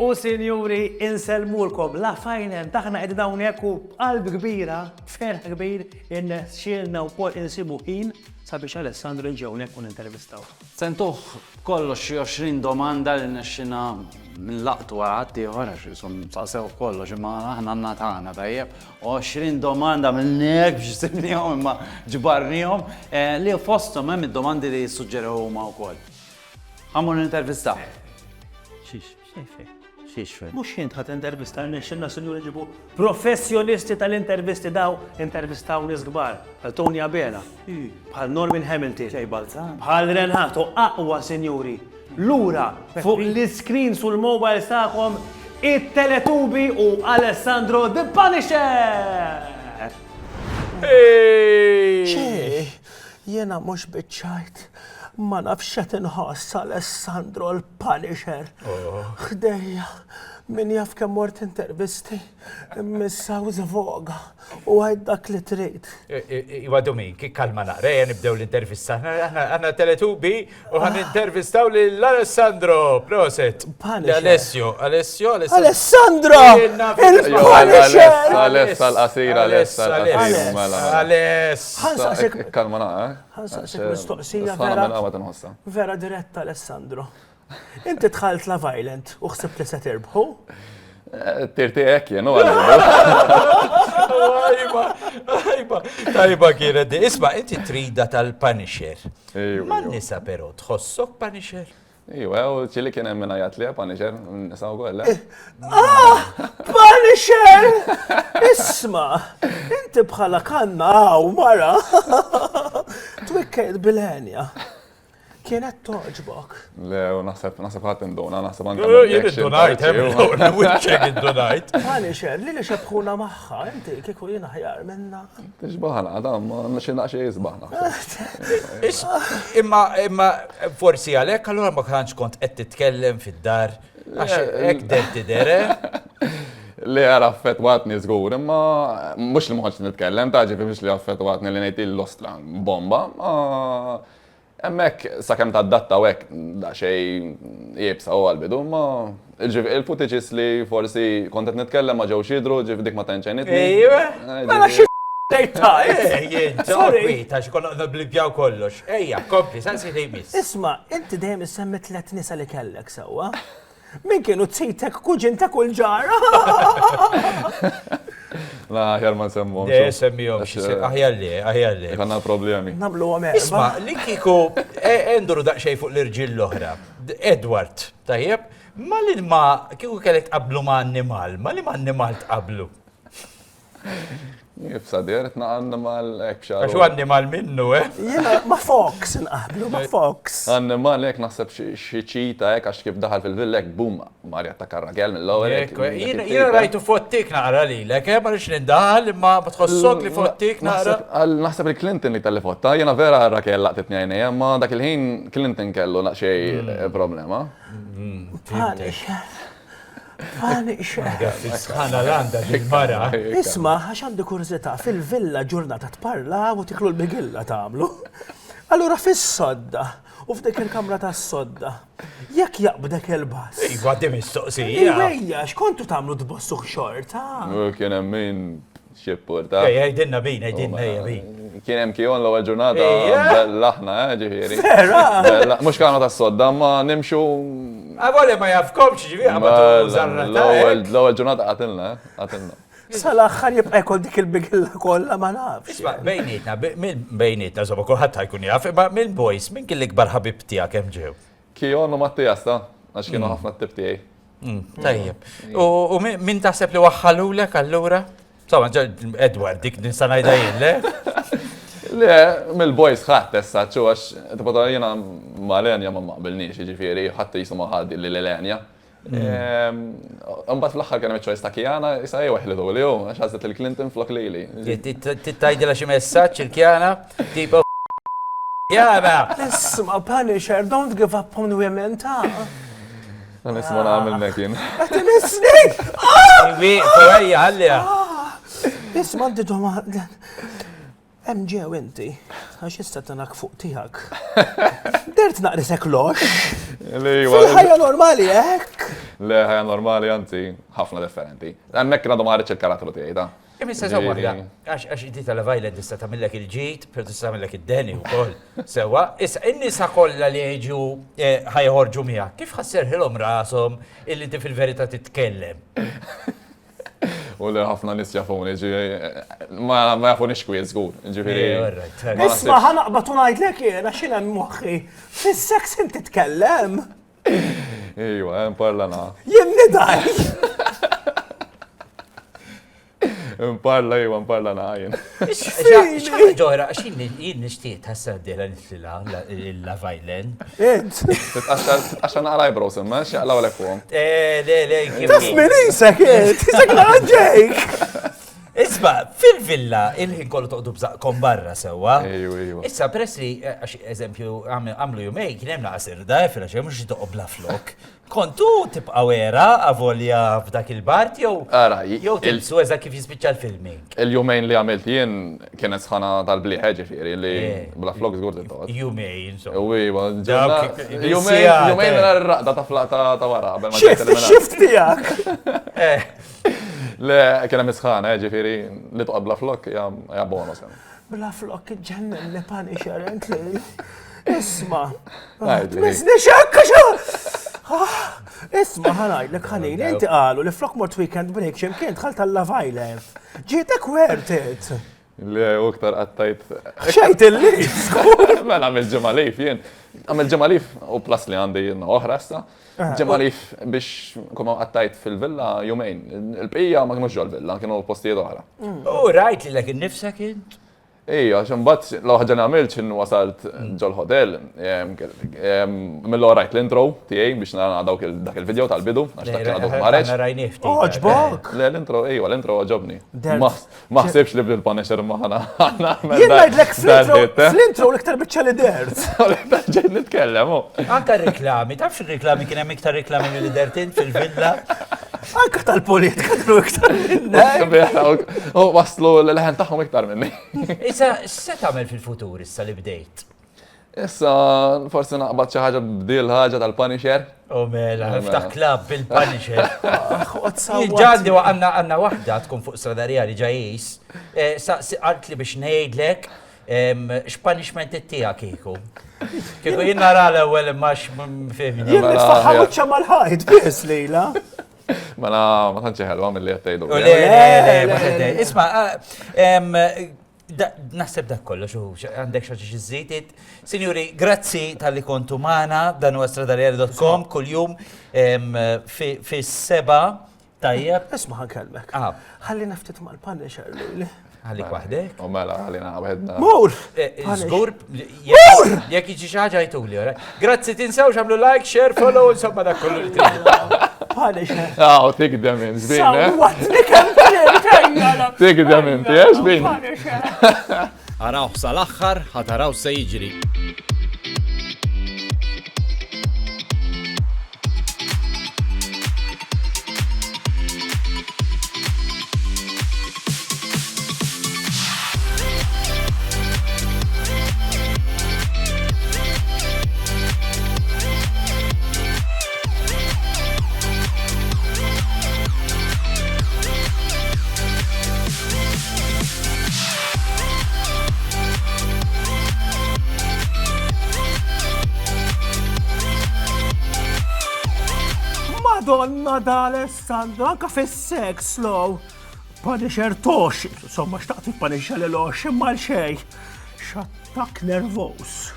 U sinjuri, inselmulkom la fajnen taħna qed hawnhekk u b'qalb kbira, ferħ kbir, xilna wkoll insibu ħin sabiex Alessandro nġew hawnhekk u nintervistaw. Sentuh kollox xi 20 domanda li nexxina nlaqtu għaddi ieħor jisom sasew kollox imma aħna għandna tagħna tajjeb. 20 domanda minnek biex sibnihom imma ġbarnihom li fosthom hemm id-domandi li jissuġġerew huma wkoll. Ħammur nintervistaw. Xiex Mux jint ħat intervista, nexxinna sinjuri ġibu professjonisti tal-intervisti daw, intervistaw nis gbar, bħal Tony Abela, bħal Norman Hamilton, bħal Renato, aqwa sinjuri. Lura, fuq l-screen sul mobile tagħhom it-Teletubi u Alessandro the Punisher! Jena mux bitċajt. Ma nafxet inħoss Alessandro l-Punisher. Ħdejja, min jaf kemm mort intervisti, missaw zvoga u għajd dak li trid. Iwa Domin, kalma naqra, nibdew l-intervista. Għanna Teletubi u għan intervistaw l-Alessandro, proset. Alessio. Alessandro! Il-Punisher! Alessa l-qasira, Ħansaqsik kalma naqra. ħansaqsik mistoqsija vera. Vera diretta Alessandro. Inti tħalt la Violent u xsibt li se tirbħu? Tirti jenu għallu. Tajba kienet di. Isma, inti trida tal-Punisher. Man nisa pero tħossok Punisher? Iwa, u ċili kien hemm minna jgħat li Punisher, nisa u kolla. Punisher! Isma, inti bħala kanna u mara. Twikked bil-ħenja. Kienet toġbok. Le, u naħseb ħat induna, naħseb anka. Jien id-donajt, wiċċek id-donajt. Punisher, li li xabħuna maħħa, inti kieku jina ħjar minna. Tixbaħna, għadam, ma nxinna xie jizbaħna. Imma forsi għalek, allora ma kanx kont qed titkellem fid-dar, għax hekk derti dere. Li affettwatni żgur, imma mhux li ma ħodx nitkellem, taġifi biex li affettwatni li ngħid l-ostra bomba. Emmek, sakemm tad-datta u hekk daqsxejn jibsa u għal-bidu, ma il-footages li forsi kont qed nitkellem ma ġewx jidhru, ġifi dik ma tenċenitni. Mela xi dejtaj. Sorry, ta' xikonna blibjaw kollox. Ejja, kompli, sansi li jmiss. Isma, inti dejjem issemmi tliet nisa li kellek sewwa. Min kienu tsitek kuġintek u l-ġara? La, ħjar ma nsemmu. Semmijom, aħjalli. Għanna problemi. Namlu għamerba. Isma, li kiku enduru daqxej fuq l-irġill l-oħra. Edward, tajjeb, ma li ma kiku kellek tqablu ma' annimal, ma li ma' annimal tqablu? Jibsadir, annimal ekxar. Għaxu annimal minnu, Jena, ma' Fox nqablu, ma' Fox. Annimal ek naħseb xi ċita ek għax kif daħal fil-villek, bum, Marja ta' karragel mill-ewwel. Jena rajtu fottik naqra li, ma rix nindaħal, imma tħossok li fottik naqra. Naħseb il-Clinton li tal-fotta, jena vera Raquel laqtitni għajnija, ma dak il-ħin Clinton kellu naqxej problema. Sħana l-għanda bil-mara. Isma, għax għandi kurzita, fil-villa ġurnata tparla u tiklu l-bigilla tagħmlu. Allura fis-sodda, u f'dik il-kamra tas-sodda, jekk jaqbdek il-bass. Għaddim istoqsija. Ejja, x'kontu tagħmlu tbossuh xorta? Kien hemm min xippur ta' Ejja, ejja bin. kien hemm kion l-ewwel ġurnata bell-aħna, ġifieri. Vera! Mhux kanna tas-sodda, ma nimxu. Għavole ma jafkomx ġifieri għabatu zarrata. L-ewwel ġurnata qatilna. Sal-aħħar jibqa' jkoll dik il-bigilla kollha ma nafx. Isma' bejnietna żoba kulħadd ħajkun jaf, imma mill-boys min kien l-ikbar ħabib tiegħek hemm ġew? Kion u Mattias ta' għax kienu ħafna t-tib tiegħi. Tajjeb. U min taħseb li waħħalulek allura? Insomma, Edward, dik nista' ngħidha jien, le? Le, mill-boys ħadd issa ċu għax tibgħu jiena ma' Lenja ma maqbilniex, jiġifieri ħadd jisu ma' ħaddi li Lenja. Mbagħad fl-aħħar kien hemm choice ta' Kiana, issa hija weħlidu li hu għax ħażet il-Clinton flok lili. Titajdilha xi messaġġ il-Kiana tipo Kiana. Isma' Punisher, don't give up on women ta' Nisma' nagħmel nekin. Qed imisni! Iwi, fwejja ħallija. Isma' għandi domanda. Hemm ġew inti, għax issa tanak fuq tiegħek. Dert naqrisek lox. Fil-ħajja normali hekk. Le, ħajja normali, anzi, ħafna differenti. Hemmhekk għadu ma ħareġ il-karattru tiegħi, ta' Imissa sewa waħda, għax inti tal-Love tista' tagħmilek il-ġid, per tista' tagħmilek id-deni wkoll. Sewa, issa in-nisa kollha li jiġu ħajħorġu miegħek, kif ħasserħilhom rashom illi inti fil-verità titkellem? U li ħafna nis jafuni, ma jafuni xkwiet żgur, ġifieri. Isma' ħanaqbad u ngħidlek jiena x'inha moħħi. Fis-seks inti titkellem. Ejwa, imparlana. Jien nidaj. Imparla, ejwa, imparlana għajn. X'ħana ġoħra, jien nixtieq tħassa d-dela il-Love Island. Għaxan għara eyebrows, imma xaqlaw l fuqhom. Taf min isek, isek naġġejk. Isma, fil-villa, il-ħin kollu toqdu bżaqkom barra sewa. Ejwa. Issa, pressi, għax eżempju, għamlu jumej, kien hemm naqsir da, fil-għax mux toqob la flok. Kontu tibqa wera, avolja f'dak il-bart, jew tilsu eża kif jispiċċa l-filming. Il-jumejn li għamilt jien kienet sħana tal-bliħ ġifieri li bla flok żgur tintoqgħod. Jumej, insomma. Ejwa, Jumejn jumejn r-raqda ta' wara. Xift tiegħek. Le, kena misħana, ġifiri, li toqab bla flok, ja bonus. Bla flok ġenna li pani xarent li. Isma. Għajdli. Mizni xakka xa. Isma ħanajdlek ħanini, inti qalu li flok mort weekend break xemkien tħalt tal-Love Island. Ġietek worth it. Le, u ktar għattajt. Xejt il-lif. Mela għamil ġemalif jien. Għamil ġemalif u plus li għandi jien oħra sta. Ġemalif biex kuma għattajt fil-villa jumejn. Il-bqija ma kienux ġol-villa, kienu postijiet oħra. U rajt li l-għin nifsek int? Ija, ximbat, law ħagġan għamilċ inn wasalt ġol-hotel, mill rajt l-intro tijaj biex nara dak il-video tal-bidu, għax dak kien għaduk maħreċ. Oġbok! Le, l-intro, ija, l-intro għġobni. Ma ħsibx li bdil-Punisher maħna. Jien najdlek fl-intro l-iktar bieċa li dert. Ġejn nitkellem, Anka reklami, tafx il-reklami kien hemm iktar reklami mill dertin fil-villa? Anka tal-politika kienu iktar minna. U waslu l-leħen taħħom iktar minni. Issa, se tagħmel fil-futur issa li bdejt? Issa, forsi naqbad xi ħaġa bdil ħaġa tal-Punisher. U mela, niftaħ klab bil-Punisher. Ġandi għanna waħda tkun fuq stradarija li ġajis, għalt li biex ngħidlek x'punishment it-tija kieku. Kieku jien nara l-ewwel imma x'fehmini. Jien nitfaħħa wiċċa mal-ħajt biss lejla. Ma tantx ħelwa milli qed tgħidu. Le, isma' naħseb dak kollox u għandek xi ġiżiet. Sinjuri, grazzi tal-li kontu magħna dan huwa stradarieri.com kuljum fis-7 tajjeb. Isma' ħankellmek. Ħalli naftit mal-Punisher lili. Għallik waħdek? U mela għalina għabedna. Mur! Zgur, jek iġi xaġa jtuli, grazzi tinsawx għamlu like, share, follow, insomma dak kollu li tridu. Punisher. Tik demin, zbin, Sawwat li kemm tajjala. Tik demin, zbin. Araw sal-axħar, ħataraw se jiġri. Madonna d'Alessandro, anka fis-seks slow. Punisher tox, insomma xtaqt il-Punisher l-ox imma l-xej. Xattak nervos.